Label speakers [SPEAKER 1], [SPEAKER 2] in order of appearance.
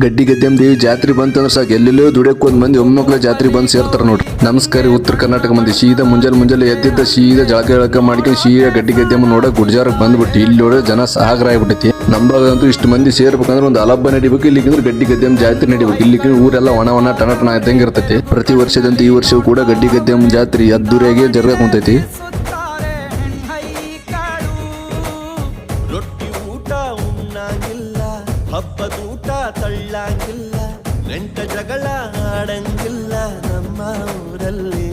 [SPEAKER 1] ಗಡ್ಡಿ ಗದ್ದೆಮ್ ದೇವಿ ಜಾತ್ರೆ ಬಂತಂದ್ರೆ ಸಾಕು ಎಲ್ಲೆಲ್ಲೋ ದುಡಿಯಕ್ಕೆ ಒಂದ್ ಮಂದಿ ಒಮ್ಮಕ್ಳ ಜಾತ್ರೆ ಬಂದು ಸೇರ್ತಾರ ನೋಡ್ರಿ. ನಮಸ್ಕಾರ ಉತ್ತರ ಕರ್ನಾಟಕ ಮಂದಿ ಸೀದಾ ಮುಂಜಾನೆ ಎದ್ದಿದ್ದ ಸೀದಾ ಜಳಕ ಮಾಡ್ಕೊಂಡು ಸೀದಾ ಗಡ್ಡಿ ಗದ್ದೆಮ್ಮ ನೋಡ ಗುಡ್ಜಾರಕ್ಕೆ ಬಂದ್ಬಿಟ್ಟು ಇಲ್ಲಿ ನೋಡ ಜನ ಸಾಗರ ಆಗ್ಬಿಟ್ಟೈತಿ. ನಮ್ಬಾಗಂತೂ ಇಷ್ಟು ಮಂದಿ ಸೇರ್ಬೇಕಂದ್ರೆ ಒಂದು ಅಲಬ್ಬ ನಡಿಬೇಕು, ಇಲ್ಲಿಗಂದ್ರೆ ಗಡ್ಡಿ ಗದ್ದೆಮ್ಮ ಜಾತ್ರೆ ನಡಿಬೇಕು. ಇಲ್ಲಿಗೆ ಊರೆಲ್ಲ ಒಣ ಟಣ ಇದ್ದಂಗೆ ಇರ್ತೈತಿ. ಪ್ರತಿ ವರ್ಷದಂತೆ ಈ ವರ್ಷವೂ ಕೂಡ ಗಡ್ಡಿ ಗದ್ದೆಮ್ಮ ಜಾತ್ರೆ ಅದ್ದೂರಿಯಾಗಿ ಜರಗ ಕುಂತೈತಿ.
[SPEAKER 2] ರೊಟ್ಟಿ ಊಟ ಉಣ್ಣಂಗಿಲ್ಲ, ಹಬ್ಬದೂಟ ತಳ್ಳಂಗಿಲ್ಲ, ನೆಂಟ ಜಗಳ ಆಡಂಗಿಲ್ಲ ನಮ್ಮ ಊರಲ್ಲಿ.